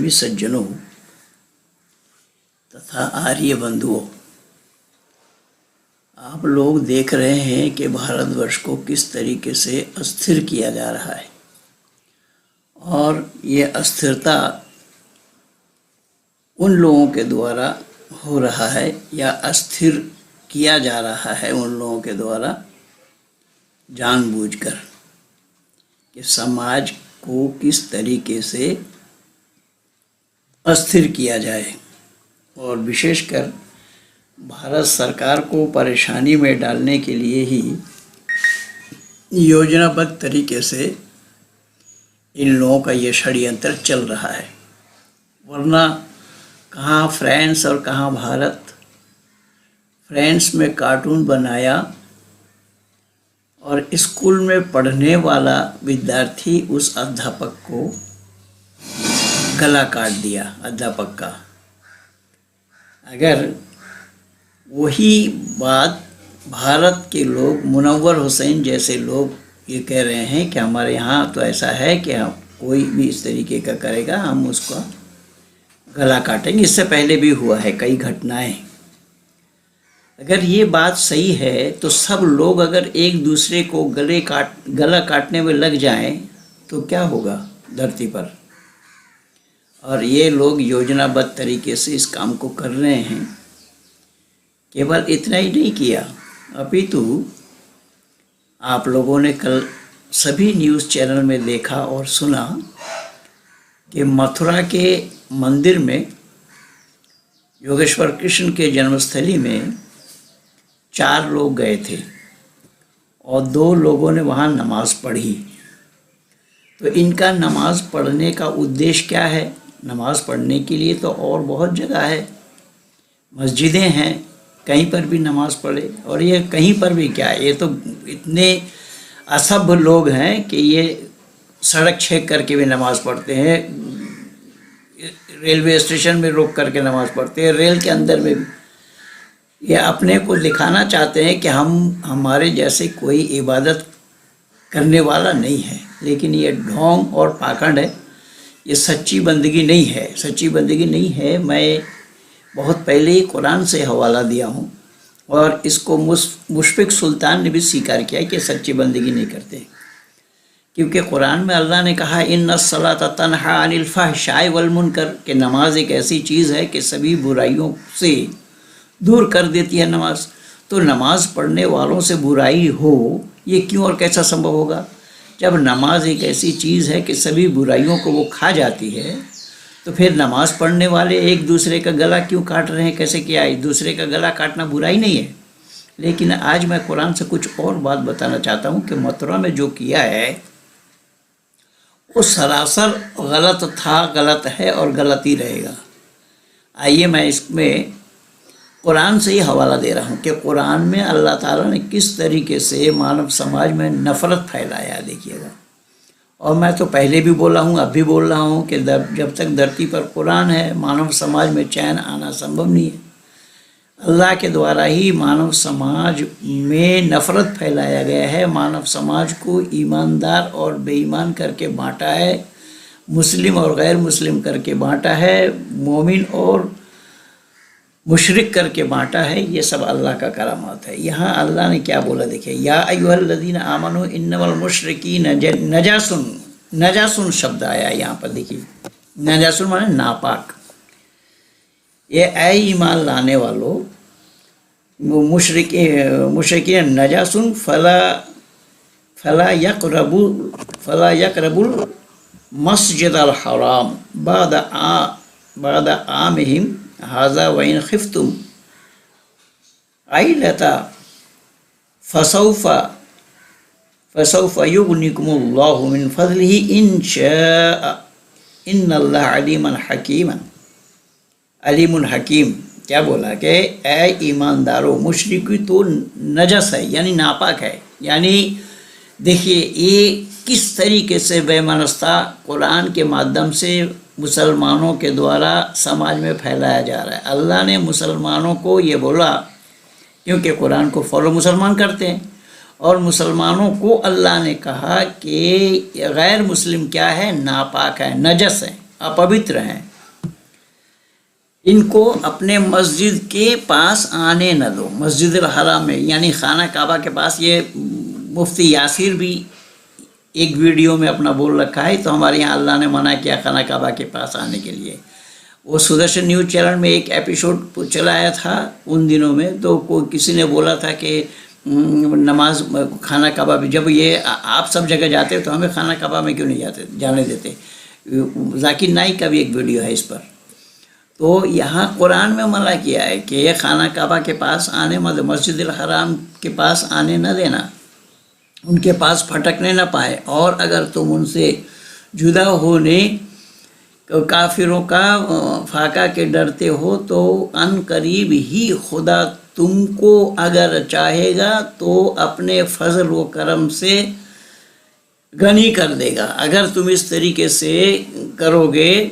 प्रेमी सज्जनों तथा आर्य बंधुओं, आप लोग देख रहे हैं कि भारतवर्ष को किस तरीके से अस्थिर किया जा रहा है और ये अस्थिरता उन लोगों के द्वारा हो रहा है या अस्थिर किया जा रहा है उन लोगों के द्वारा जानबूझकर कि समाज को किस तरीके से अस्थिर किया जाए और विशेषकर भारत सरकार को परेशानी में डालने के लिए ही योजनाबद्ध तरीके से इन लोगों का ये षड्यंत्र चल रहा है। वरना कहाँ फ्रांस और कहाँ भारत। फ्रांस में कार्टून बनाया और स्कूल में पढ़ने वाला विद्यार्थी उस अध्यापक को गला काट दिया अध्यापक का। अगर वही बात भारत के लोग, मुनव्वर हुसैन जैसे लोग ये कह रहे हैं कि हमारे यहाँ तो ऐसा है कि हम कोई भी इस तरीके का करेगा हम उसका गला काटेंगे। इससे पहले भी हुआ है कई घटनाएं। अगर ये बात सही है तो सब लोग अगर एक दूसरे को गला काटने में लग जाएं तो क्या होगा धरती पर। और ये लोग योजनाबद्ध तरीके से इस काम को कर रहे हैं। केवल इतना ही नहीं किया, अपितु आप लोगों ने कल सभी न्यूज़ चैनल में देखा और सुना कि मथुरा के मंदिर में योगेश्वर कृष्ण के जन्मस्थली में 4 लोग गए थे और 2 लोगों ने वहाँ नमाज पढ़ी। तो इनका नमाज पढ़ने का उद्देश्य क्या है? नमाज पढ़ने के लिए तो और बहुत जगह है, मस्जिदें हैं, कहीं पर भी नमाज पढ़े। और ये कहीं पर भी क्या है, ये तो इतने असभ्य लोग हैं कि ये सड़क छेक करके भी नमाज पढ़ते हैं, रेलवे स्टेशन में रोक करके नमाज पढ़ते हैं, रेल के अंदर में भी। ये अपने को दिखाना चाहते हैं कि हमारे जैसे कोई इबादत करने वाला नहीं है। लेकिन ये ढोंग और पाखंड है, ये सच्ची बंदगी नहीं है, सच्ची बंदगी नहीं है। मैं बहुत पहले ही कुरान से हवाला दिया हूँ और इसको मुशफिक सुल्तान ने भी स्वीकार किया कि सच्ची बंदगी नहीं करते। क्योंकि कुरान में अल्लाह ने कहा इन्नस्सलाता तन्हा अनिल फहशाइ वल मुनकर, कि नमाज एक ऐसी चीज़ है कि सभी बुराइयों से दूर कर देती है नमाज। तो नमाज पढ़ने वालों से बुराई हो ये क्यों और कैसा संभव होगा? जब नमाज एक ऐसी चीज़ है कि सभी बुराइयों को वो खा जाती है, तो फिर नमाज पढ़ने वाले एक दूसरे का गला क्यों काट रहे हैं? कैसे किया? एक दूसरे का गला काटना बुराई नहीं है। लेकिन आज मैं कुरान से कुछ और बात बताना चाहता हूँ कि मथुरा में जो किया है वो सरासर गलत था, गलत है और गलत ही रहेगा। आइए मैं इसमें कुरान से ही हवाला दे रहा हूँ कि कुरान में अल्लाह ताला ने किस तरीके से मानव समाज में नफ़रत फैलाया, देखिएगा। और मैं तो पहले भी बोला हूँ, अब भी बोल रहा हूँ कि जब तक धरती पर कुरान है मानव समाज में चैन आना संभव नहीं है। अल्लाह के द्वारा ही मानव समाज में नफ़रत फैलाया गया है। मानव समाज को ईमानदार और बेईमान करके बांटा है, मुस्लिम और गैर मुस्लिम करके बांटा है, मोमिन और मुशरिक करके बांटा है। ये सब अल्लाह का करामात है। यहाँ अल्लाह ने क्या बोला देखिए, या अय्युहल्लज़ीना आमनू इन्नमल मुशरिकीन नजासुन। नजासुन शब्द आया यहाँ पर, देखिए नजासुन माने नापाक। ये ऐ ईमान लाने वालों, मुशरिकीन नजासुन फला यक़रबुल मस्जिदल हराम बाद आमिहिम हाजा वइन खिफ्तुम आइलता फसौफा युगनिकुमुल्लाहु मिन फज़लिही इंशाअ इन्नल्लाह अलीमुन हकीम। क्या बोला कि ऐ ईमानदारों, मुशरिकी तो नजस है यानी नापाक है। यानी देखिए ये किस तरीके से बेमनस्ता कुरान के माध्यम से मुसलमानों के द्वारा समाज में फैलाया जा रहा है। अल्लाह ने मुसलमानों को ये बोला क्योंकि कुरान को फॉलो मुसलमान करते हैं, और मुसलमानों को अल्लाह ने कहा कि गैर मुस्लिम क्या है? नापाक है, नजस है, अपवित्र हैं। इनको अपने मस्जिद के पास आने न दो, मस्जिद हराम में यानी खाना काबा के पास। ये मुफ्ती यासिर भी एक वीडियो में अपना बोल रखा है। तो हमारे यहाँ अल्लाह ने मना किया खाना काबा के पास आने के लिए। वो सुदर्शन न्यूज़ चैनल में एक एपिसोड चलाया था उन दिनों में, तो कोई किसी ने बोला था कि नमाज खाना काबा भी, जब ये आप सब जगह जाते हो तो हमें खाना काबा में क्यों नहीं जाने देते। जाकिर नाइक का भी एक वीडियो है इस पर। तो यहाँ कुरान में मना किया है कि ये खाना काबा के पास आने मत, मस्जिद हराम के पास आने न देना, उनके पास फटकने न पाए। और अगर तुम उनसे जुदा होने काफिरों का फाका के डरते हो तो अन करीब ही खुदा तुमको अगर चाहेगा तो अपने फजल व करम से गनी कर देगा। अगर तुम इस तरीके से करोगे,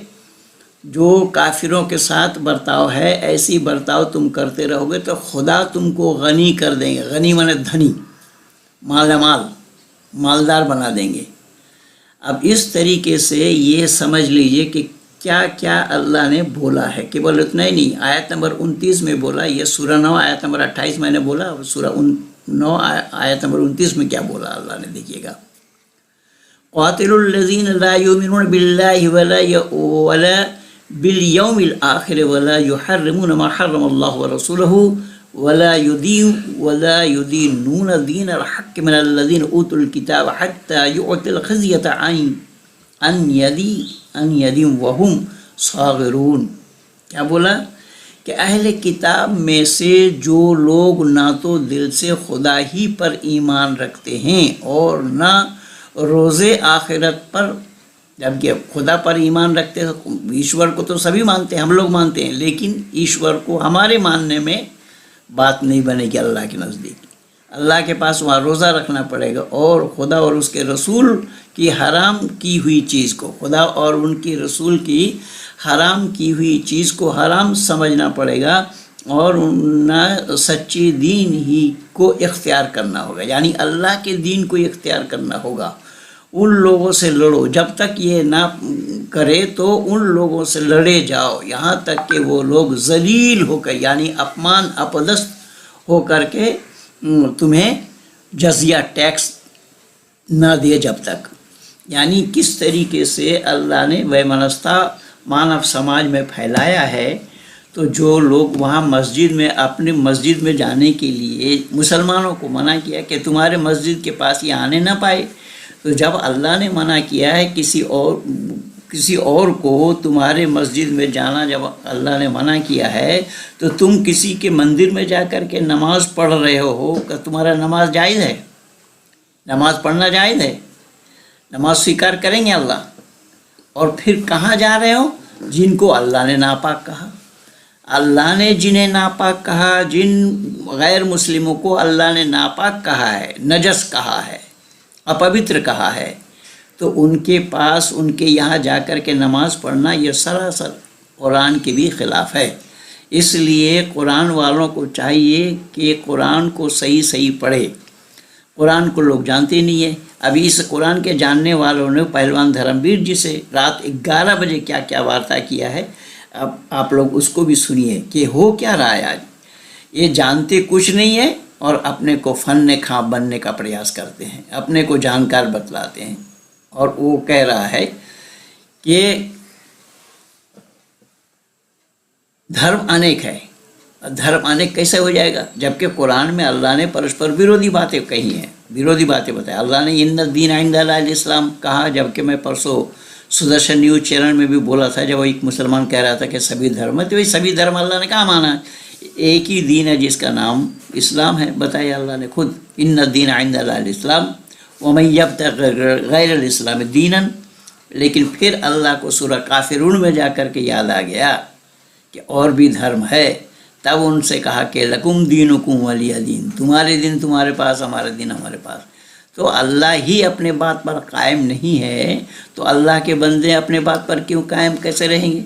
जो काफिरों के साथ बर्ताव है ऐसी बर्ताव तुम करते रहोगे तो खुदा तुमको गनी कर देंगे। गनी माने धनी, मालामाल, मालदार बना देंगे। अब इस तरीके से ये समझ लीजिए कि क्या क्या अल्लाह ने बोला है। केवल इतना ही नहीं, आयत नंबर 29 में बोला, ये सूरह 9 आयत नंबर 28 मैंने बोला, सूरह 9 आयत नंबर 29 में क्या बोला अल्लाह ने, देखिएगा। क़ातिलुल लज़ीन ला युमिनून बिल्लाहि वला बिल यौमिल आखिर वला युहर्रिमून मा हर्रमल्लाहु व रसूलुहु वला युदीनून दीनल हक़्क़ मिनल लज़ीना ऊतुल किताब हत्ता युअतिल ख़िज़्यत अन यदीम वहुम सागिरून। क्या बोला कि अहले किताब में से जो लोग ना तो दिल से खुदा ही पर ईमान रखते हैं और ना रोज़े आखिरत पर, जबकि खुदा पर ईमान रखते हैं, ईश्वर को तो सभी मानते हैं, हम लोग मानते हैं, लेकिन ईश्वर को हमारे मानने में बात नहीं बनेगी अल्लाह के नज़दीक। अल्लाह के पास वहाँ रोज़ा रखना पड़ेगा और खुदा और उसके रसूल की हराम की हुई चीज़ को, खुदा और उनकी रसूल की हराम की हुई चीज़ को हराम समझना पड़ेगा और न सच्ची दीन ही को इख्तियार करना होगा, यानी अल्लाह के दीन को इख्तियार करना होगा। उन लोगों से लड़ो, जब तक ये ना करे तो उन लोगों से लड़े जाओ यहाँ तक कि वो लोग जलील होकर, यानी अपमान अपदस्थ होकर के तुम्हें जजिया टैक्स न दे जब तक। यानी किस तरीके से अल्लाह ने वैमनस्ता मानव समाज में फैलाया है। तो जो लोग वहाँ मस्जिद में, अपने मस्जिद में जाने के लिए मुसलमानों को मना किया कि तुम्हारे मस्जिद के पास ये आने ना पाए, तो जब अल्लाह ने मना किया है किसी और को तुम्हारे मस्जिद में जाना, जब अल्लाह ने मना किया है तो तुम किसी के मंदिर में जाकर के नमाज़ पढ़ रहे हो, क्या तुम्हारा नमाज जायज़ है? नमाज पढ़ना जायज़ है? नमाज स्वीकार करेंगे अल्लाह? और फिर कहाँ जा रहे हो? जिनको अल्लाह ने नापाक कहा। अल्लाह ने जिन्हें नापाक कहा, जिन गैर मुस्लिमों को अल्लाह ने नापाक कहा है, नजस कहा है, अपवित्र कहा है, तो उनके पास, उनके यहाँ जाकर के नमाज़ पढ़ना ये सरासर कुरान के भी ख़िलाफ़ है। इसलिए कुरान वालों को चाहिए कि कुरान को सही सही पढ़े। कुरान को लोग जानते नहीं है। अभी इस कुरान के जानने वालों ने पहलवान धर्मवीर जी से रात 11 बजे क्या क्या वार्ता किया है, अब आप लोग उसको भी सुनिए कि हो क्या रहा है। आज ये जानते कुछ नहीं है और अपने को फन खां बनने का प्रयास करते हैं, अपने को जानकार बतलाते हैं। और वो कह रहा है कि धर्म अनेक है। धर्म अनेक कैसे हो जाएगा जबकि कुरान में अल्लाह ने परस्पर विरोधी बातें कही हैं, विरोधी बातें बताया। अल्लाह ने इन्ना दीन इंदल्लाहिल इस्लाम कहा, जबकि मैं परसों सुदर्शन न्यूज़ चैनल में भी बोला था, जब एक मुसलमान कह रहा था कि सभी धर्म है, तो वही सभी धर्म अल्लाह ने कहा माना, एक ही दीन है जिसका नाम इस्लाम है। बताइए अल्लाह ने खुद, इन्ना दीन इंदल्लाहिल इस्लाम वमन यब्तग़ि गैरल इस्लाम दीनन। लेकिन फिर अल्लाह को सूरह काफिरून में जाकर के याद आ गया कि और भी धर्म है। तब उनसे कहा कि लकुम दीनुकुम वलिय दीन, तुम्हारे दिन तुम्हारे पास, हमारे दिन हमारे पास। तो अल्लाह ही अपने बात पर कायम नहीं है तो अल्लाह के बंदे अपने बात पर क्यों कायम कैसे रहेंगे?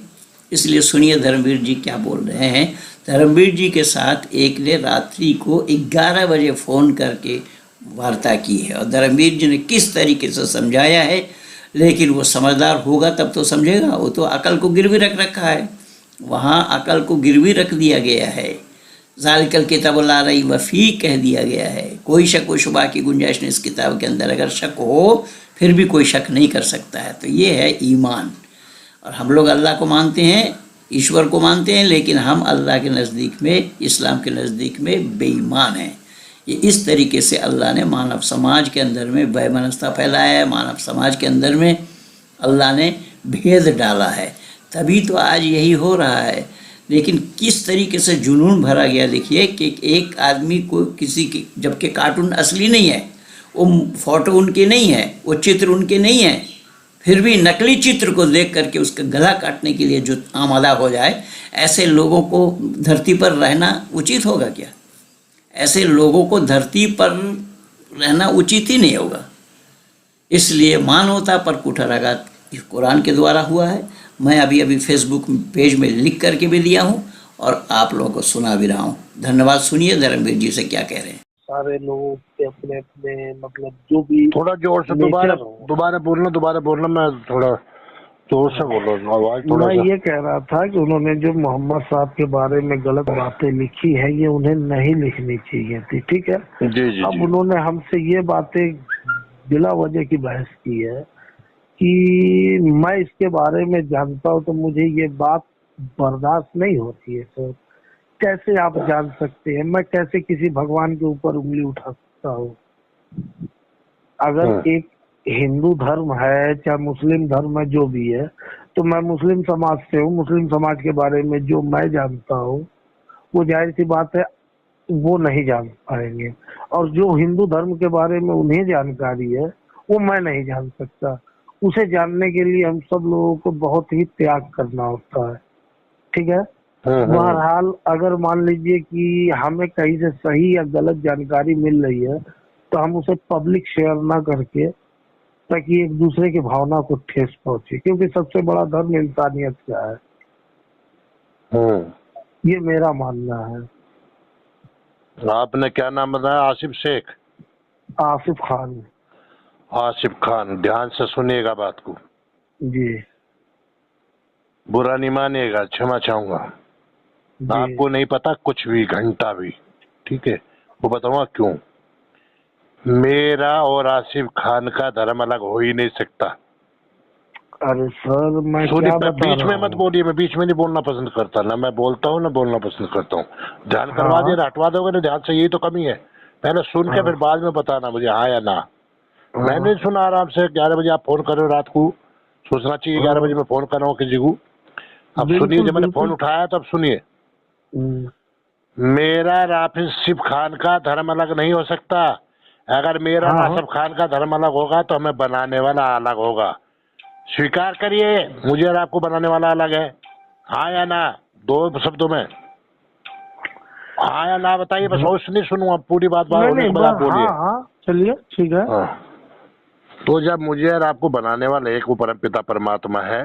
इसलिए सुनिए धर्मवीर जी क्या बोल रहे हैं। धर्मवीर जी के साथ एक ने रात्रि को 11 बजे फ़ोन करके वार्ता की है और धर्मवीर जी ने किस तरीके से समझाया है। लेकिन वो समझदार होगा तब तो समझेगा, वो तो अकल को गिरवी रख रखा है। वहाँ अकल को गिरवी रख दिया गया है। ज़ालिकल किताब ला रैब फीह कह दिया गया है। कोई शक व शुबा की गुंजाइश नहीं इस किताब के अंदर। अगर शक हो फिर भी कोई शक नहीं कर सकता है। तो ये है ईमान। और हम लोग अल्लाह को मानते हैं, ईश्वर को मानते हैं, लेकिन हम अल्लाह के नज़दीक में, इस्लाम के नज़दीक में बेईमान हैं। ये इस तरीके से अल्लाह ने मानव समाज के अंदर में वैमनस्यता फैलाया है। मानव समाज के अंदर में अल्लाह ने भेद डाला है। तभी तो आज यही हो रहा है। लेकिन किस तरीके से जुनून भरा गया देखिए कि एक आदमी को किसी की, जबकि कार्टून असली नहीं है, वो फोटो उनके नहीं है, वो चित्र उनके नहीं है, फिर भी नकली चित्र को देख करके उसका गला काटने के लिए जो आमादा हो जाए, ऐसे लोगों को धरती पर रहना उचित होगा क्या? ऐसे लोगों को धरती पर रहना उचित ही नहीं होगा। इसलिए मानवता पर कुठाराघात इस कुरान के द्वारा हुआ है। मैं अभी अभी फेसबुक पेज में लिख करके भी दिया हूँ और आप लोगों को सुना भी रहा हूँ। धन्यवाद। सुनिए धर्मवीर जी से क्या कह रहे हैं। सारे लोगों के अपने अपने मतलब जो भी थोड़ा जोर से दोबारा बोलना, मैं थोड़ा जोर से बोल रहा हूँ, आवाज थोड़ा मैं सा। ये कह रहा था कि उन्होंने जो मोहम्मद साहब के बारे में गलत बातें लिखी है, ये उन्हें नहीं लिखनी चाहिए थी, ठीक है। जी जी अब जी। उन्होंने हमसे ये बातें बिला वजह की बहस की है कि मैं इसके बारे में जानता हूँ तो मुझे ये बात बर्दाश्त नहीं होती है। सर कैसे आप जान सकते हैं? मैं कैसे किसी भगवान के ऊपर उंगली उठा सकता हूँ? अगर एक हिंदू धर्म है चाहे मुस्लिम धर्म है, जो भी है, तो मैं मुस्लिम समाज से हूँ। मुस्लिम समाज के बारे में जो मैं जानता हूँ वो जाहिर सी बात है वो नहीं जान पाएंगे, और जो हिंदू धर्म के बारे में उन्हें जानकारी है वो मैं नहीं जान सकता। उसे जानने के लिए हम सब लोगों को बहुत ही त्याग करना होता है, ठीक है। बहरहाल अगर मान लीजिए कि हमें कहीं से सही या गलत जानकारी मिल रही है तो हम उसे पब्लिक शेयर ना करके, ताकि एक दूसरे की भावना को ठेस पहुंचे, क्योंकि सबसे बड़ा धर्म इंसानियत का है। ये मेरा मानना है। आपने क्या नाम बताया? आसिफ शेख? आसिफ खान। आसिफ खान, ध्यान से सुनिएगा बात को, जी बुरा नहीं मानिएगा, क्षमा चाहूंगा। जी। आपको नहीं पता कुछ भी, घंटा भी, ठीक है। वो बताऊंगा क्यों। मेरा और आसिफ खान का धर्म अलग हो ही नहीं सकता। अरे सर मैं सुनिए, क्या बता बीच में रहा मत हूँ। बोलिए, मैं बीच में नहीं बोलना पसंद करता, ना मैं बोलता हूँ ना बोलना पसंद करता हूँ। ध्यान करवा हाँ दिया, हटवा दोगे ना ध्यान से, यही तो कमी है। पहले सुन के हाँ फिर बाद में बताना मुझे हाँ या ना। हाँ मैंने सुना आराम से, 11 बजे आप फोन कर रहे हो रात को, सोचना चाहिए 11 बजे हाँ, मैं फोन कर रहा हूँ किसी को। अब सुनिए, बिल्कुल जब मैंने फोन बिल्कुल। उठाया तब सुनिए। हम्म, मेरा आसिफ खान का धर्म अलग नहीं हो सकता। अगर मेरा हाँ हाँ आसिफ खान का धर्म अलग होगा तो हमें बनाने वाला अलग होगा। स्वीकार करिए, मुझे और आपको बनाने वाला अलग है, हाँ या ना? दो शब्दों में हाँ या ना बताइए, बस और नहीं सुनूंगा, पूरी बात नहीं होने नहीं के बाद आप बस हाँ बोलिए। हाँ चलिए ठीक है। हाँ। तो जब मुझे और आपको बनाने वाला एक वो परमपिता परमात्मा है,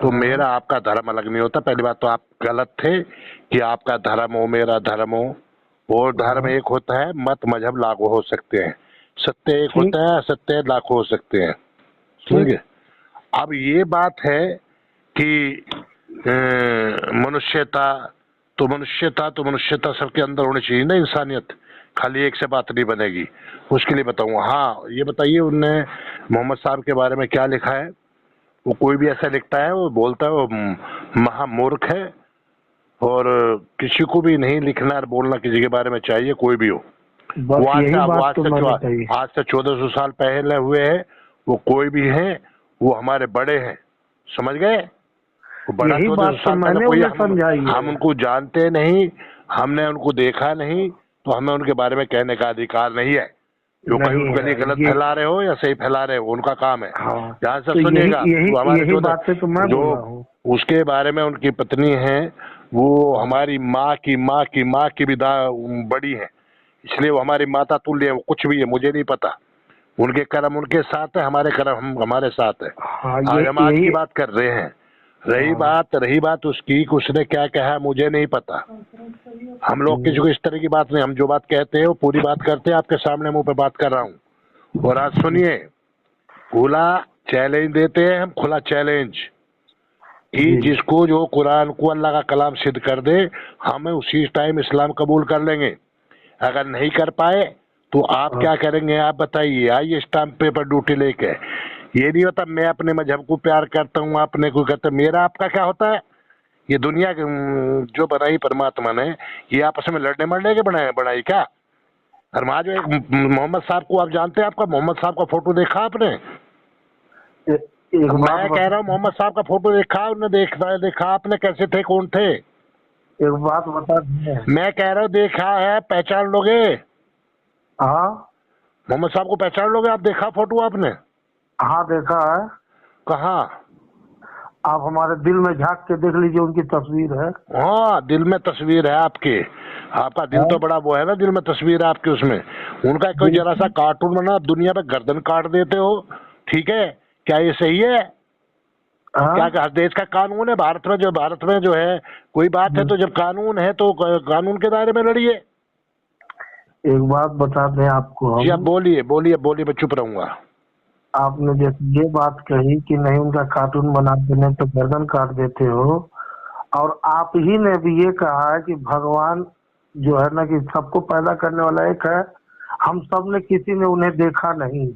तो हाँ मेरा आपका धर्म अलग नहीं होता। पहली बात तो आप गलत थे कि आपका धर्म हो मेरा धर्म हो, और धर्म हाँ, एक होता है, मत मजहब लाखों हो सकते हैं, सत्य एक ठीक होता है, असत्य लाखों हो सकते हैं, ठीक। समझे। अब ये बात है कि मनुष्यता, तो मनुष्यता सबके अंदर होनी चाहिए ना, इंसानियत। खाली एक से बात नहीं बनेगी। उसके लिए बताऊंगा। हाँ, ये बताइए, उनने मोहम्मद साहब के बारे में क्या लिखा है? वो कोई भी ऐसा लिखता है, वो बोलता है वो महामूर्ख है, और किसी को भी नहीं लिखना और बोलना किसी के बारे में चाहिए, कोई भी हो। वो बस यही बात तो मैंने कही। आज से 1400 साल पहले हुए हैं। वो कोई भी हैं, वो हमारे बड़े हैं, समझ गए। वो बड़ा यही 1400 बात तो साल पहले मैंने कोई, उन्हें समझाई है। हम उनको जानते नहीं, हमने उनको देखा नहीं, तो हमें उनके बारे में कहने का अधिकार नहीं है। जो कहीं नहीं उनके लिए है गलत ये। फैला रहे हो या सही फैला रहे हो, उनका काम है। हाँ ध्यान से तो यही सुनिएगा। यही वो हमारे यही बातें तो मैं जो बोला हूँ। उसके बारे में उनकी पत्नी है, वो हमारी माँ की माँ की माँ की भी बड़ी है, इसलिए वो हमारी माता तुल्य है। वो कुछ भी है मुझे नहीं पता, उनके कर्म उनके साथ है, हमारे कर्म हम हमारे साथ है। हाँ आज हम आज यही। की बात कर रहे हैं। हाँ रही बात उसकी कि उसने क्या कहा मुझे नहीं पता। हम लोग किसी को इस तरह की बात नहीं, हम जो बात कहते हैं वो पूरी बात करते हैं, आपके सामने मुंह पे बात कर रहा हूँ। और आज सुनिए, खुला चैलेंज देते हैं हम, खुला चैलेंज। कि जी जिसको जो कुरान को अल्लाह का कलाम सिद्ध कर दे, हमें उसी टाइम इस्लाम कबूल कर लेंगे। अगर नहीं कर पाए तो आप हाँ क्या करेंगे, आप बताइए। आइए स्टाम्प पेपर ड्यूटी लेके। ये नहीं होता मैं अपने मजहब को प्यार करता हूँ, अपने को कहता, मेरा आपका क्या होता है। ये दुनिया जो बनाई परमात्मा ने, ये आपस में लड़ने मरने के बनाई क्या। और वहां जो एक मोहम्मद साहब को आप जानते हैं, आपका मोहम्मद साहब का फोटो देखा आपने। एक बात मैं कह बता रहा हूँ मोहम्मद साहब का फोटो देखा, उन्हें देखा आपने, कैसे थे, कौन थे। एक बात बता दें। मैं कह रहा हूँ देखा है, पहचान लोगे। हाँ मोहम्मद साहब को पहचान लोगे आप, देखा फोटो आपने। हाँ देखा है। कहाँ। आप हमारे दिल में झांक के देख लीजिए, उनकी तस्वीर है। हाँ, दिल में तस्वीर है आपके। आपका दिल हाँ तो बड़ा वो है ना, दिल में तस्वीर है आपके उसमें। उनका कोई जरा सा बिल्कुल। कार्टून बना, आप दुनिया पे गर्दन काट देते हो। ठीक है, क्या ये सही है। क्या हाँ हर देश का कानून है, भारत में जो है कोई बात है तो जब कानून है तो कानून के दायरे में लड़िए। एक बात बता दें आपको जी आप हम। बोलिए बोलिए बोलिए, मैं चुप रहूंगा। आपने जैसे ये बात कही कि नहीं उनका कार्टून बना देने तो गर्दन काट देते हो, और आप ही ने भी ये कहा है कि भगवान जो है ना कि सबको पैदा करने वाला एक है, हम सब ने किसी ने उन्हें देखा नहीं।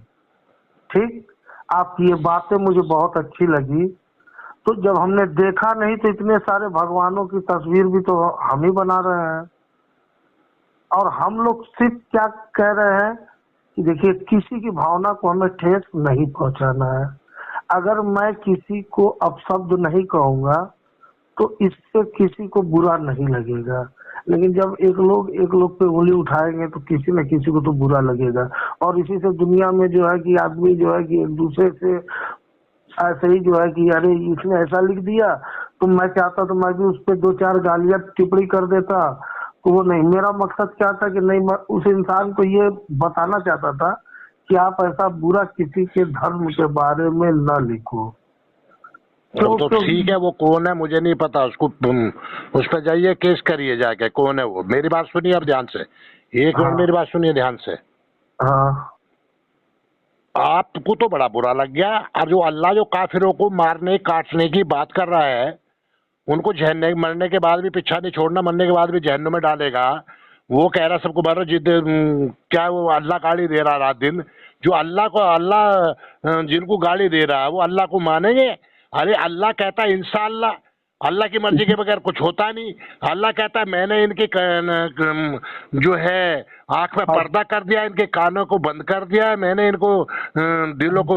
ठीक। आपकी ये बातें मुझे बहुत अच्छी लगी। तो जब हमने देखा नहीं तो इतने सारे भगवानों की तस्वीर भी तो हम ही बना रहे हैं। और हम लोग सिर्फ क्या कह रहे हैं कि देखिए किसी की भावना को हमें ठेस नहीं पहुंचाना है। अगर मैं किसी को अपशब्द नहीं कहूंगा तो इससे किसी को बुरा नहीं लगेगा, लेकिन जब एक लोग पे उंगली उठाएंगे तो किसी न किसी को तो बुरा लगेगा। और इसी से दुनिया में जो है कि आदमी जो है कि एक दूसरे से ऐसे ही जो है कि अरे इसने ऐसा लिख दिया, तो मैं चाहता तो मैं भी उस पर दो चार गालियां टिप्पणी कर देता। तो वो नहीं, मेरा मकसद क्या था कि नहीं, मैं उस इंसान को ये बताना चाहता था कि आप ऐसा बुरा किसी के धर्म के बारे में न लिखो। अब तो क्यों? ठीक है, वो कौन है मुझे नहीं पता, उसको उस पर जाइए, केस करिए जाके, कौन है वो। मेरी बात सुनिए अब ध्यान से, एक मिनट हाँ मेरी बात सुनिए ध्यान से। हाँ आपको तो बड़ा बुरा लग गया। अब जो अल्लाह जो काफिरों को मारने काटने की बात कर रहा है, उनको जहन्नम मरने के बाद भी पीछा नहीं छोड़ना, मरने के बाद भी जहन्नम में डालेगा, वो कह रहा सबको मारो जिद। क्या वो अल्लाह गाली दे रहा रात दिन। जो अल्लाह जिनको गाली दे रहा है वो अल्लाह को मानेंगे। अरे अल्लाह कहता है इंशाअल्लाह, अल्लाह की मर्जी के बगैर कुछ होता नहीं। अल्लाह कहता है मैंने इनकी जो है आंख में पर्दा कर दिया, इनके कानों को बंद कर दिया है, मैंने इनको दिलों को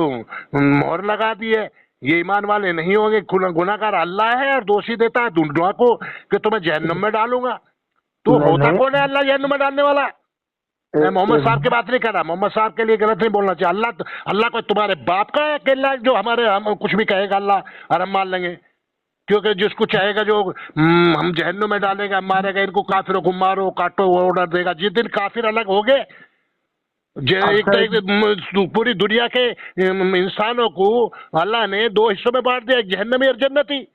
मोहर लगा दी है। ये ईमान वाले नहीं होंगे। गुनाहगार अल्लाह है और दोषी देता है दुआ को कि तुम्हें जहन्नम में डालूंगा। तो नहीं होता नहीं। कौन है अल्लाह जहन्नम में डालने वाला। मैं मोहम्मद साहब की बात नहीं कर रहा, मोहम्मद साहब के लिए गलत नहीं बोलना चाहिए। अल्लाह को तुम्हारे बाप का है अकेला जो हम कुछ भी कहेगा अल्लाह और हम मान लेंगे। क्योंकि जिसको चाहेगा जो हम जहन्नुम में डालेगा, मारेगा, इनको काफिरों को मारो काटो, वो ऑर्डर देगा। जिस दिन काफिर अलग हो गए, एक अच्छा तो एक पूरी दुनिया के इंसानों को अल्लाह ने दो हिस्सों में बांट दिया, एक जहन्नमी और जन्नती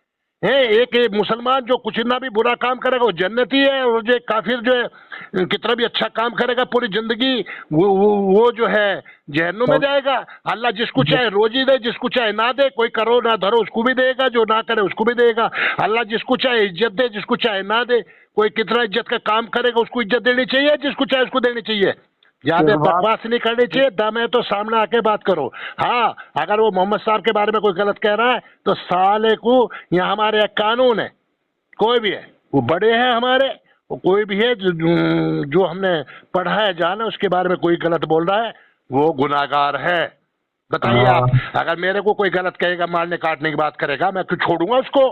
है। एक मुसलमान जो कुछ ना भी बुरा काम करेगा वो जन्नती है, और जो काफिर जो है कितना भी अच्छा काम करेगा पूरी जिंदगी वो जो है जहन्नुम में जाएगा। अल्लाह जिसको चाहे रोजी दे, जिसको चाहे ना दे, कोई करो ना धरो उसको भी देगा, जो ना करे उसको भी देगा। अल्लाह जिसको चाहे इज्जत दे, जिसको चाहे ना दे। कोई कितना इज्जत का काम करेगा उसको इज्जत देनी चाहिए, जिसको चाहे उसको देनी चाहिए। ज्यादा एक बात। बकवास नहीं करनी चाहिए, दम है तो सामने आके बात करो। हाँ, अगर वो मोहम्मद साहब के बारे में कोई गलत कह रहा है तो साले को, यहाँ हमारे यहाँ कानून है, कोई भी है, वो बड़े हैं हमारे, वो कोई भी है जो हमने पढ़ा है जाना, उसके बारे में कोई गलत बोल रहा है वो गुनाहगार है। बताइए हाँ आप, अगर मेरे को कोई गलत कहेगा, मारने काटने की बात करेगा, मैं क्यों छोड़ूंगा उसको।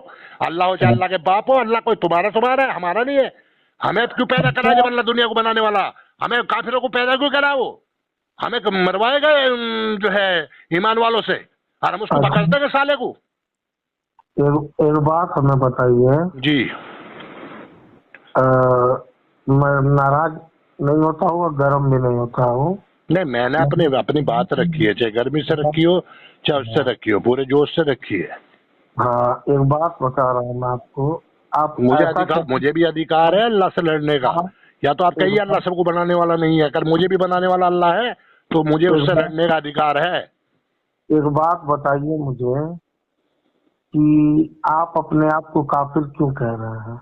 अल्लाह हो चाहे अल्लाह के बाप हो, अल्लाह कोई तुम्हारा है, हमारा नहीं है। हमें क्यों पैदा करा जब अल्लाह दुनिया को बनाने वाला, हमें काफिरों को पैदा क्यों करा। वो हमें मरवाएगा जो है ईमान वालों से, और हम उसको पकड़ देंगे साले को। एक बात हमें बताइए। जी अ, मैं नाराज नहीं होता हूँ और गर्म भी नहीं होता हूँ। नहीं, मैंने अपनी बात रखी है, चाहे गर्मी से रखी हो चाहे उससे रखी हो, पूरे जोश से रखी है। हाँ एक बात बता रहा हूँ मैं आपको। आप ऐसा मुझे भी अधिकार है अल्लाह से लड़ने का। हाँ, या तो आप एक कहिए अल्लाह बात सबको बनाने वाला नहीं है, अगर मुझे भी बनाने वाला अल्लाह है तो मुझे एक उससे बात लड़ने का अधिकार है। एक बात बताइए मुझे कि आप अपने आप को काफिर क्यों कह रहे हैं।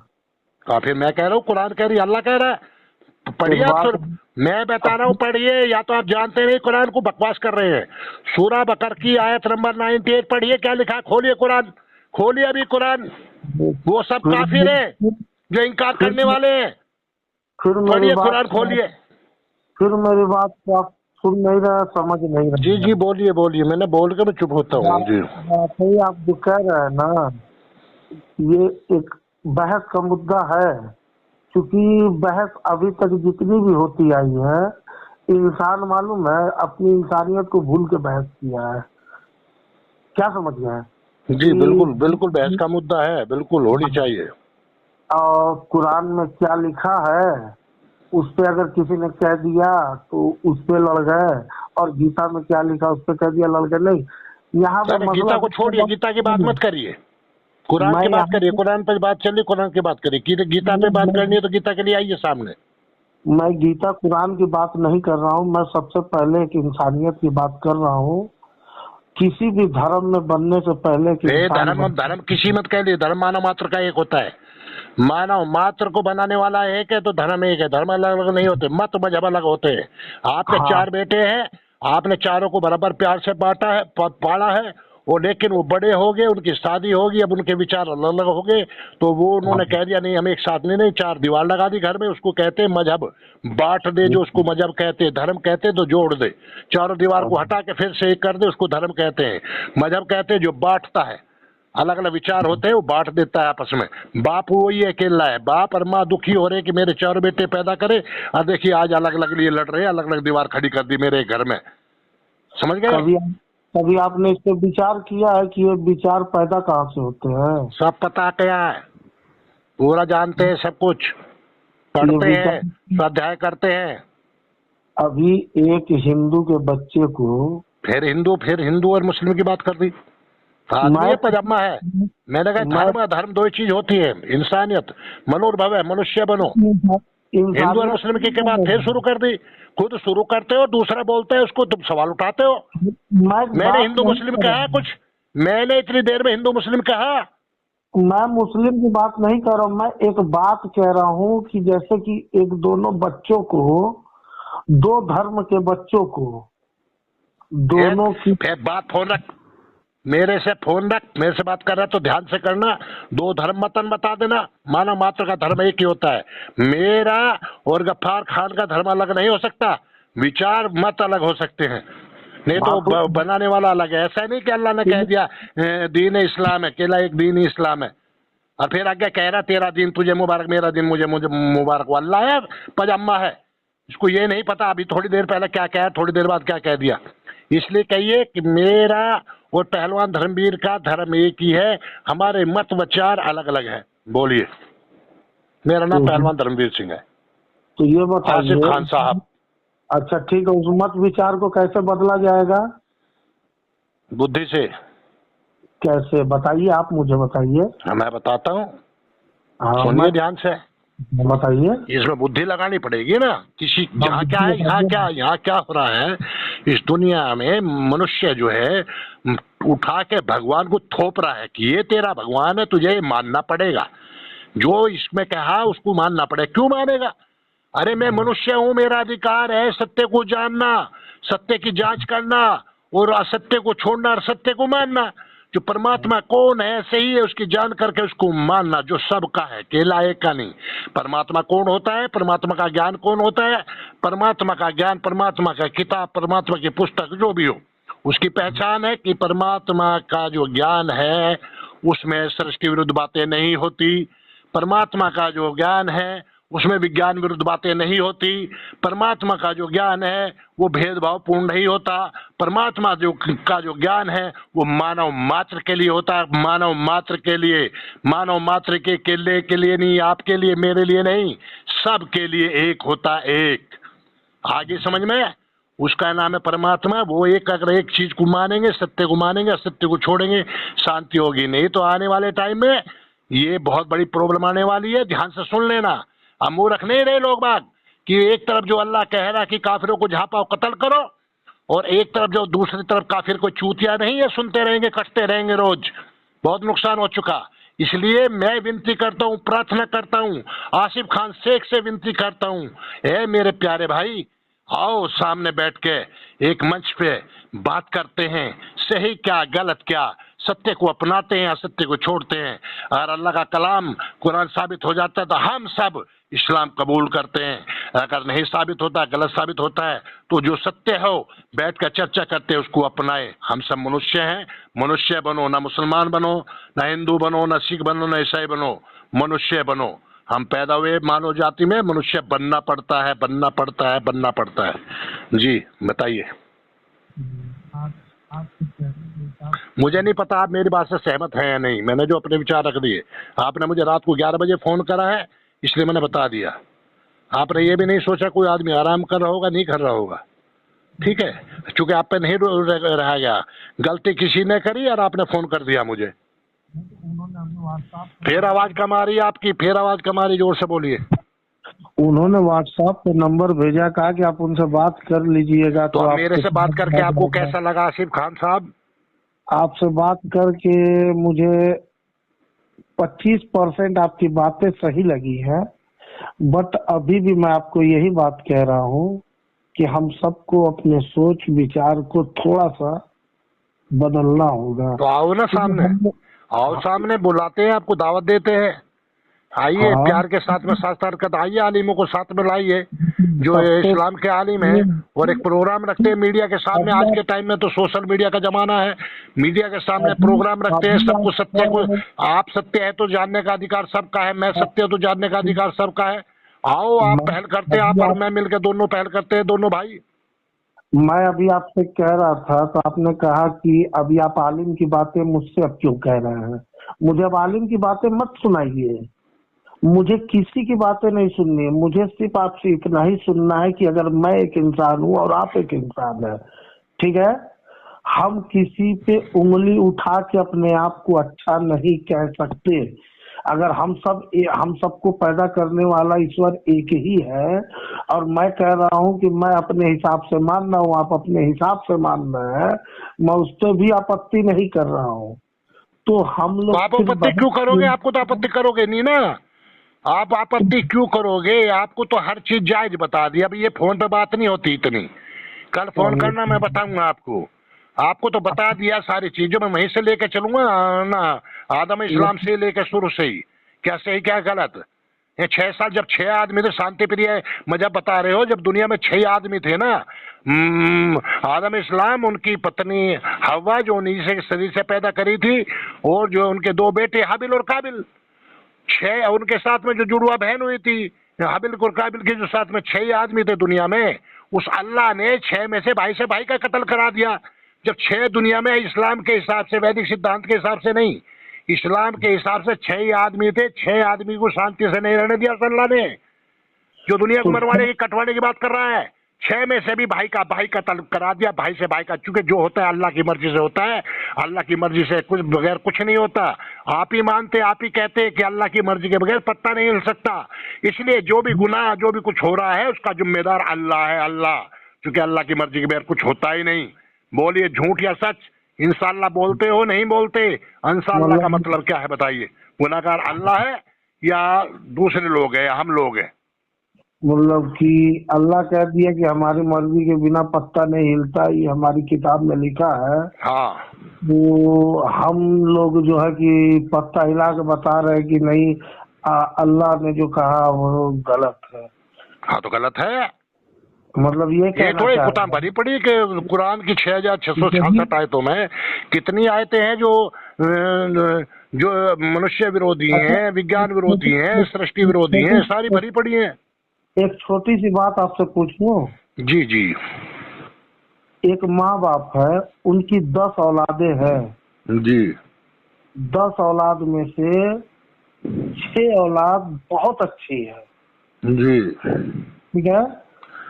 काफिर मैं कह रहा हूँ, कुरान कह रही, अल्लाह कह रहा है। पढ़िए एक आप बात, मैं बता रहा हूँ पढ़िए, या तो आप जानते नहीं कुरान को बकवास कर रहे हैं। सूरा बकर की आयत नंबर 98 पढ़िए, क्या लिखा है, खोलिए कुरान, खोलिए अभी कुरान। वो सब फिर काफिर है जो इनकार फिर करने वाले हैं। फिर मेरी पढ़िए बात कुरान खोलिए। फिर मेरी बात को आप सुन नहीं रहे, समझ नहीं जी रहे जी हैं। बोलिए बोलिए, मैंने बोल के मैं चुप होता हूँ जी। बात ही आप जो कह रहे हैं ना, ये एक बहस का मुद्दा है। क्योंकि बहस अभी तक जितनी भी होती आई है, इंसान मालूम है अपनी इंसानियत को भूल के बहस किया है। क्या समझ गए जी बिल्कुल बिल्कुल, बहस कि का मुद्दा है, बिल्कुल होनी चाहिए। और कुरान में क्या लिखा है उस पे अगर किसी ने कह दिया तो उस पे लड़ गए, और गीता में क्या लिखा उस पे कह दिया लड़ गए। नहीं, यहाँ पे अरे मसला गीता को छोड़िए, गीता की बात मत करिए, कुरान मैं की बात यहाँ करिए। कुरान पर बात चल रही, कुरान की बात करिए। गीता पे बात करनी है तो गीता के लिए आइए सामने। मैं गीता कुरान की बात नहीं कर रहा हूँ। मैं सबसे पहले एक इंसानियत की बात कर रहा हूँ। किसी भी धर्म में बनने से पहले एक इंसान धर्म धर्म किसी मत कह लिए, धर्म मानव मात्र का एक होता है। मानव मात्र को बनाने वाला एक है तो धर्म एक है, धर्म अलग अलग नहीं होते, मत मजहब अलग होते हैं। आपके हाँ, 4 बेटे हैं, आपने चारों को बराबर प्यार से बांटा है, पाला है, और लेकिन वो बड़े हो गए, उनकी शादी होगी, अब उनके विचार अलग अलग हो गए, तो वो हाँ, उन्होंने कह दिया नहीं हम एक साथ नहीं, 4 दीवार लगा दी घर में, उसको कहते हैं मजहब। बांट दे जो उसको मजहब कहते हैं, धर्म कहते हैं तो जोड़ दे। चारों दीवार को हटा के फिर से एक कर दे, उसको धर्म कहते हैं। मजहब कहते हैं जो बांटता है, अलग अलग विचार होते हैं, वो बांट देता है आपस में। बाप वही अकेला है, बाप और माँ दुखी हो रहे कि मेरे 4 बेटे पैदा करे, और देखिए आज अलग अलग लिए लड़ रहे हैं, अलग अलग दीवार खड़ी कर दी मेरे घर में। समझ गए? कभी कभी आपने इस पे विचार किया है कि ये विचार पैदा कहाँ से होते हैं। सब पता क्या है, पूरा जानते हैं, सब कुछ ये पढ़ते हैं, विचार स्वाध्याय करते हैं। अभी एक हिंदू के बच्चे को, फिर हिंदू और मुस्लिम की बात कर दी। आदमी मैं है पजामा है। मैंने कहा मैं धर्म धर्म 2 ही चीज होती है, इंसानियत, मनोभव है, मनुष्य बनो। हिंदू और मुस्लिम की बात फिर शुरू कर दी। खुद शुरू करते हो, दूसरा बोलते हैं, उसको तुम सवाल उठाते हो। मैं मैंने बात हिंदू नहीं मुस्लिम कर रहा कहा हूँ। कुछ? मैंने इतनी देर में हिंदू मुस्लिम कहा? मैं मुस्लिम की बात नहीं कर रहा हूँ। मैं एक बात कह रहा हूँ कि जैसे कि एक दोनों बच्चों को, दो धर्म के बच्चों को, दोनों की फिर बात फोन रख, मेरे से फोन रख, मेरे से बात कर रहा है तो ध्यान से करना। 2 धर्म मतन बता देना, मानव मात्र का धर्म एक ही होता है। मेरा और गफ्फार खान का धर्म अलग नहीं हो सकता, विचार मत अलग हो सकते हैं, नहीं तो बनाने वाला अलग है। ऐसा नहीं कि अल्लाह ने कह दिया दीन इस्लाम है, अकेला एक दीन ही इस्लाम है, और फिर आगे कह रहा तेरा दिन तुझे मुबारक, मेरा दिन मुझे मुझे मुबारक। वो अल्लाह है पजामा है, इसको ये नहीं पता अभी थोड़ी देर पहले क्या कहा, थोड़ी देर बाद क्या कह दिया। इसलिए कहिए कि मेरा और पहलवान धर्मवीर का धर्म एक ही है, हमारे मत विचार अलग अलग है। बोलिए। मेरा नाम पहलवान धर्मवीर सिंह है, तो ये आसिफ बताइए। खान साहब। अच्छा ठीक है, उस मत विचार को कैसे बदला जाएगा, बुद्धि से। कैसे बताइए, आप मुझे बताइए। मैं बताता हूँ, हाँ, सुनिए ध्यान से। बताइए। इसमें बुद्धि लगानी पड़ेगी ना, किसी जहाँ क्या है, यहाँ क्या हो रहा है इस दुनिया में। मनुष्य जो है उठा के भगवान को थोप रहा है कि ये तेरा भगवान है, तुझे ये मानना पड़ेगा, जो इसमें कहा उसको मानना पड़ेगा। क्यों मानेगा? अरे मैं मनुष्य हूँ, मेरा अधिकार है सत्य को जानना, सत्य की जांच करना, और असत्य को छोड़ना और सत्य को मानना। जो परमात्मा कौन है, सही है, उसकी जान करके उसको मानना, जो सबका है, अकेला एक का नहीं। परमात्मा कौन होता है, परमात्मा का ज्ञान कौन होता है, परमात्मा का ज्ञान, परमात्मा का किताब, परमात्मा की पुस्तक जो भी हो, उसकी पहचान है कि परमात्मा का जो ज्ञान है उसमें सृष्टि विरुद्ध बातें नहीं होती। परमात्मा का जो ज्ञान है उसमें विज्ञान विरुद्ध बातें नहीं होती। परमात्मा का जो ज्ञान है वो भेदभाव पूर्ण नहीं होता। परमात्मा का जो ज्ञान है वो मानव मात्र के लिए होता है, मानव मात्र के लिए, मानव मात्र के लिए नहीं, आपके लिए, मेरे लिए नहीं, सबके लिए एक होता है, एक। आगे समझ में? उसका नाम है परमात्मा। वो एक, अगर एक चीज को मानेंगे, सत्य को मानेंगे, असत्य को छोड़ेंगे, शांति होगी। नहीं तो आने वाले टाइम में ये बहुत बड़ी प्रॉब्लम आने वाली है, ध्यान से सुन लेना। हम मुंह रख नहीं रहे लोग बाग कि एक तरफ जो अल्लाह कह रहा है कि काफिरों को जहां पाओ कत्ल करो, और एक तरफ जो दूसरी तरफ काफिर को चूतिया नहीं है, सुनते रहेंगे, कटते रहेंगे रोज। बहुत नुकसान हो चुका। इसलिए मैं विनती करता हूँ, प्रार्थना करता हूँ, आसिफ खान शेख से विनती करता हूँ, ए मेरे प्यारे भाई, आओ सामने बैठ के एक मंच पे बात करते हैं, सही क्या गलत क्या, सत्य को अपनाते हैं, असत्य को छोड़ते हैं। अगर अल्लाह का कलाम कुरान साबित हो जाता है तो हम सब इस्लाम कबूल करते हैं, अगर नहीं साबित होता, गलत साबित होता है तो जो सत्य हो बैठ कर चर्चा करते हैं उसको अपनाए। हम सब मनुष्य हैं, मनुष्य बनो, ना मुसलमान बनो, ना हिंदू बनो, ना सिख बनो, ना ईसाई बनो, मनुष्य बनो। हम पैदा हुए मानव जाति में, मनुष्य बनना पड़ता है, बनना पड़ता है, बनना पड़ता है। जी बताइए। मुझे नहीं पता आप मेरी बात से सहमत हैं या नहीं, मैंने जो अपने विचार रख दिए। आपने मुझे रात को 11 बजे फोन करा है इसलिए मैंने बता दिया। आपने ये भी नहीं सोचा कोई आदमी आराम कर रहा होगा, नहीं कर रहा होगा, ठीक है, क्योंकि आप पे नहीं रहा गया, गलती किसी ने करी और आपने फोन कर दिया मुझे। फिर आवाज कम आ रही है आपकी, फिर आवाज कम आ रही, जोर से बोलिए। उन्होंने व्हाट्सएप पे नंबर भेजा, कहा कि आप उनसे बात कर लीजिएगा। तो अब मेरे से बात करके आपको कैसा लगा आसिफ खान साहब? आपसे बात करके मुझे 25% आपकी बातें सही लगी है, बट अभी भी मैं आपको यही बात कह रहा हूँ कि हम सबको अपने सोच विचार को थोड़ा सा बदलना होगा। तो आओ ना सामने, आओ सामने, बुलाते हैं आपको, दावत देते हैं, आइए, हाँ। प्यार के साथ में साथ आइए, आलिमों को साथ में लाइए जो इस्लाम के आलिम है, और एक प्रोग्राम रखते हैं मीडिया के सामने। आज के टाइम में तो सोशल मीडिया का जमाना है, मीडिया के सामने प्रोग्राम रखते हैं, सबको सत्य को, आप सत्य है तो जानने का अधिकार सबका है, मैं सत्य है तो जानने का अधिकार सबका है। आओ, आप पहल करते हैं, आप और मैं मिलकर दोनों पहल करते हैं, दोनों भाई। मैं अभी आपसे कह रहा था तो आपने कहा कि अभी आप आलिम की बातें मुझसे अब क्यों कह रहे हैं। मुझे अब आलिम की बातें मत सुनाइए, मुझे किसी की बातें नहीं सुननी है। मुझे सिर्फ आपसे इतना ही सुनना है कि अगर मैं एक इंसान हूँ और आप एक इंसान है, ठीक है, हम किसी पे उंगली उठा के अपने आप को अच्छा नहीं कह सकते। अगर हम सबको पैदा करने वाला ईश्वर एक ही है, और मैं कह रहा हूँ कि मैं अपने हिसाब से मान रहा हूँ, आप अपने हिसाब से मान रहे हैं, मैं उस पर भी आपत्ति नहीं कर रहा हूँ। तो हम लोग, तो आप आपत्ति क्यों करोगे? आपको तो आपत्ति करोगे नहीं ना, आप आपत्ति क्यों करोगे? आपको तो हर चीज जायज बता दी। अब ये फोन पे बात नहीं होती इतनी, कल फोन करना, मैं बताऊंगा आपको। आपको तो बता दिया सारी चीजों में, वहीं से लेके चलूंगा ना, आदम इस्लाम से लेकर शुरू से ही, क्या सही क्या गलत। ये 6 साल जब 6 आदमी थे, शांति प्रिय मजहब बता रहे हो, जब दुनिया में 6 आदमी थे ना, आदम इस्लाम, उनकी पत्नी हवा जो उन्हीं से शरीर से पैदा करी थी, और जो उनके 2 बेटे हाबिल और काबिल, 6, उनके साथ में जो जुड़वा बहन हुई थी हाबिल और काबिल के, जो साथ में 6 आदमी थे दुनिया में, उस अल्लाह ने 6 में से भाई का कत्ल करा दिया। जब 6 दुनिया में, इस्लाम के हिसाब से, वैदिक सिद्धांत के हिसाब से नहीं, इस्लाम के हिसाब से 6 आदमी थे, 6 आदमी को शांति से नहीं रहने दिया अल्लाह ने। जो दुनिया को मरवाने की, कटवाने की बात कर रहा है, 6 में से भी भाई का तलब करा दिया, भाई से भाई का, चूंकि जो होता है अल्लाह की मर्जी से होता है, अल्लाह की मर्जी से कुछ बगैर कुछ नहीं होता। आप ही मानते, आप ही कहते हैं कि अल्लाह की मर्जी के बगैर पत्ता नहीं हिल सकता। इसलिए जो भी गुनाह, जो भी कुछ हो रहा है, उसका जिम्मेदार अल्लाह है, अल्लाह, क्योंकि अल्लाह की मर्जी के बगैर कुछ होता ही नहीं। बोलिए झूठ या सच? इंशाअल्लाह बोलते हो, नहीं बोलते? इंशाअल्लाह का मतलब क्या है बताइए? गुनाहगार अल्लाह है या दूसरे लोग हैं या हम लोग हैं? मतलब कि अल्लाह कह दिया कि हमारी मर्जी के बिना पत्ता नहीं हिलता, ये हमारी किताब में लिखा है। हाँ, वो हम लोग जो है कि पत्ता हिला के बता रहे हैं कि नहीं, अल्लाह ने जो कहा वो गलत है। हाँ तो गलत है। मतलब ये तो एक कुरान भरी पड़ी कि कुरान की 6666 आयतों में कितनी आयतें हैं जो मनुष्य विरोधी हैं, विज्ञान विरोधी हैं, सृष्टि विरोधी हैं, सारी भरी पड़ी हैं। एक छोटी सी बात आपसे पूछूं? जी जी। एक माँ बाप है, उनकी 10 औलादें हैं जी। 10 औलाद में से 6 औलाद बहुत अच्छी है, जी, ठीक है,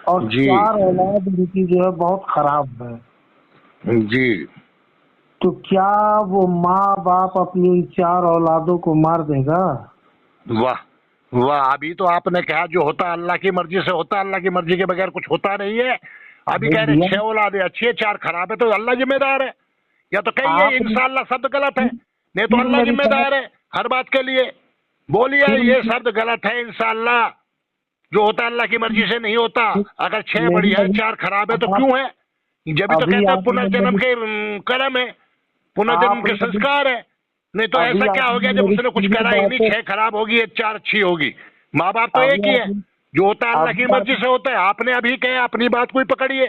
और जी। 4 औलाद उनकी जो है बहुत खराब है। जी। तो क्या वो माँ बाप अपनी उन 4 औलादों को मार देगा? वाह वाह, अभी तो आपने कहा जो होता अल्लाह की मर्जी से होता, अल्लाह की मर्जी के बगैर कुछ होता नहीं है। अभी कह रहे 6 औलादें अच्छी है, 4 खराब है, तो अल्लाह जिम्मेदार है? या तो कहिए इंशाअल्लाह शब्द गलत है, नहीं तो अल्लाह जिम्मेदार है हर बात के लिए। बोलिए ये शब्द गलत है, इंशाअल्लाह जो होता है अल्लाह की मर्जी से नहीं होता। अगर 6 बढ़िया है 4 खराब है तो क्यों है? जब भी तो कहते हैं पुनर्जन्म के कर्म है, पुनर्जन्म के संस्कार है। नहीं तो ऐसा क्या हो गया जब उसने कुछ करा ही नहीं, 6 खराब होगी 4 अच्छी होगी। माँ बाप तो एक ही है, जो होता है अल्लाह की मर्जी से होता है। आपने अभी कहे अपनी बात को ही पकड़िए।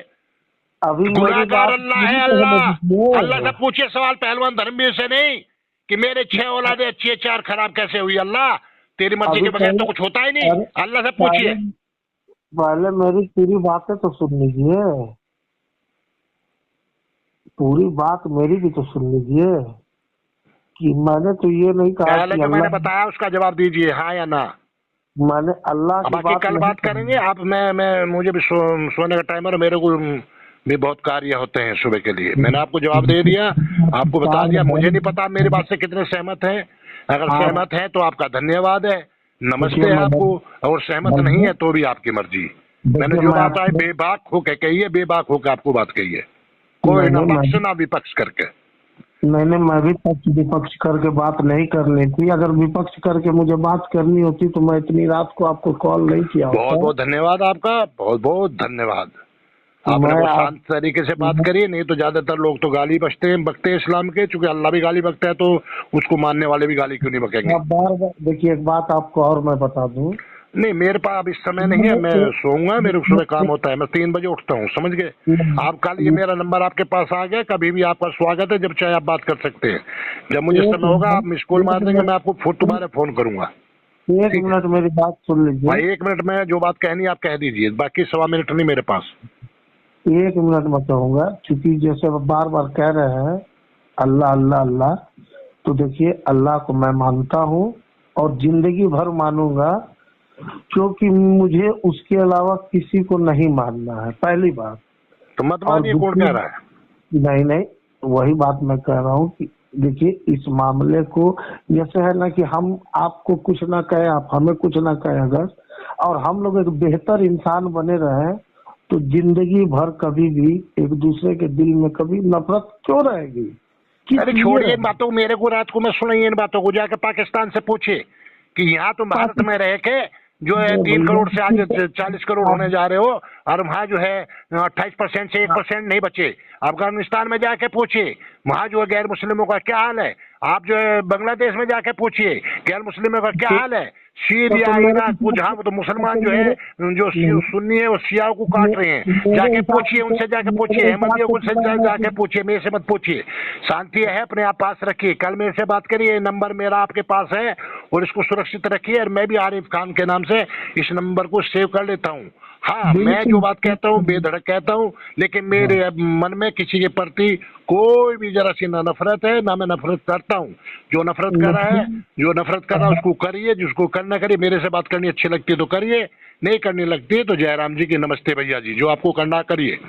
गुनाहगार अल्लाह है, अल्लाह से पूछिए सवाल पहलवान धर्मवीर से नहीं कि मेरे 6 औलादे अच्छी है 4 खराब कैसे हुई। अल्लाह तेरी मर्जी के बगैर तो कुछ होता ही नहीं, अल्लाह से पूछिए। पहले मेरी पूरी बातें तो सुन लीजिए, पूरी बात मेरी भी तो सुन लीजिए कि मैंने तो ये नहीं कहा पहले कि जो मैंने बताया उसका जवाब दीजिए हाँ या ना। मैंने अल्लाह की बाकी बात कल बात करेंगे आप। मैं मुझे भी सोने का टाइम है और मेरे को भी बहुत कार्य होते हैं सुबह के लिए। मैंने आपको जवाब दे दिया, आपको बता दिया। मुझे नहीं पता मेरी बात से कितने सहमत हैं। अगर सहमत है तो आपका धन्यवाद है, नमस्ते आपको। और सहमत नहीं है तो भी आपकी मर्जी। मैंने जो बात आई बेबाक होकर कही है, बेबाक होकर आपको बात कही है, कोई ना पक्ष ना विपक्ष करके। मैंने मैं भी पक्ष विपक्ष करके बात नहीं करनी थी। अगर विपक्ष करके मुझे बात करनी होती तो मैं इतनी रात को आपको कॉल नहीं किया होता। बहुत बहुत धन्यवाद आपका, बहुत बहुत धन्यवाद। आपने बहुत शांत तरीके से बात करी। नहीं तो ज्यादातर लोग तो गाली बकते हैं इस्लाम के, चूंकि अल्लाह भी गाली बकता है तो उसको मानने वाले भी गाली क्यों नहीं बकेंगे। बार देखिए एक बात आपको और मैं बता दूं, नहीं मेरे पास अब इस समय नहीं है, मैं सोऊंगा, मेरे सुबह काम होता है, मैं 3 बजे उठता हूँ, समझ गए आप। कल ये मेरा नंबर आपके पास आ गया, कभी भी आपका स्वागत है, जब चाहे आप बात कर सकते हैं। जब मुझे समय होगा आप मिस कॉल मार देंगे, मैं आपको तुम्हारे फोन करूंगा। 1 मिनट मेरी बात सुन लीजिए। भाई 1 मिनट में जो बात कहनी आप कह दीजिए, बाकी 1.25 मिनट नहीं मेरे पास। 1 मिनट में कहूंगा, क्योंकि जैसे बार बार कह रहे हैं अल्लाह अल्लाह अल्लाह, तो देखिए अल्लाह को मैं मानता हूँ और जिंदगी भर मानूंगा, क्योंकि मुझे उसके अलावा किसी को नहीं मानना है, पहली बात। तो मत मानिए, कौन कह रहा है? नहीं, वही बात मैं कह रहा हूँ कि देखिए इस मामले को जैसे है ना कि हम आपको कुछ ना कहे, आप हमें कुछ ना कहे, अगर और हम लोग एक बेहतर इंसान बने रहे तो जिंदगी भर कभी भी एक दूसरे के दिल में कभी नफरत क्यों रहेगी? अरे छोड़िए इन बातों को, मेरे को रात को मैं सुनाइए इन बातों को, जाकर पाकिस्तान से पूछिए कि यहाँ तुम भारत में रह के जो है 3 करोड़ से आज 40 करोड़ होने जा रहे हो, और वहाँ जो है 28% से 1% नहीं बचे। अफगानिस्तान में जाके पूछिए वहाँ जो है गैर मुस्लिमों का क्या हाल है। आप जो है बांग्लादेश में जाके पूछिए गैर मुस्लिमों का क्या हाल है। सीरिया, इराक, जहाँ तो मुसलमान जो है जो सुन्नी है वो शियाओं को काट रहे हैं, जाके पूछिए उनसे, जाके पूछिए अहमदियों से जाके पूछिए, मेरे से मत पूछिए। शांति है अपने आप पास रखिए। कल मेरे से बात करिए, नंबर मेरा आपके पास है और इसको सुरक्षित रखिए। और मैं भी आरिफ खान के नाम से इस नंबर को सेव कर लेता हूँ। हाँ, मैं जो बात कहता हूँ बेधड़क कहता हूँ, लेकिन मेरे मन में किसी के प्रति कोई भी जरा सी ना नफरत है, ना मैं नफरत करता हूँ। जो नफरत कर रहा है, जो नफरत कर रहा है उसको करिए, जिसको करना करिए। मेरे से बात करनी अच्छी लगती है तो करिए, नहीं करनी लगती है तो जयराम जी की नमस्ते भैया जी, जो आपको करना करिए।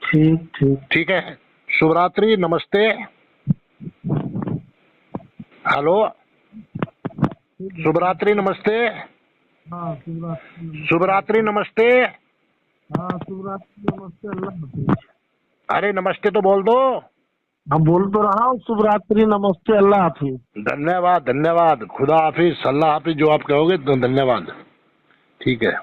ठीक है। शुभ रात्रि, नमस्ते, हेलो, शुभ रात्रि, नमस्ते, शुभ रात्रि, नमस्ते, शुभ रात्रि, नमस्ते, अल्लाह हाफिज। अरे नमस्ते तो बोल दो। हाँ बोल तो रहा हूँ, शुभ रात्रि, नमस्ते, अल्लाह हाफिज। धन्यवाद, धन्यवाद, खुदा हाफिज, अल्लाह हाफिज, जो आप कहोगे तो धन्यवाद। ठीक है।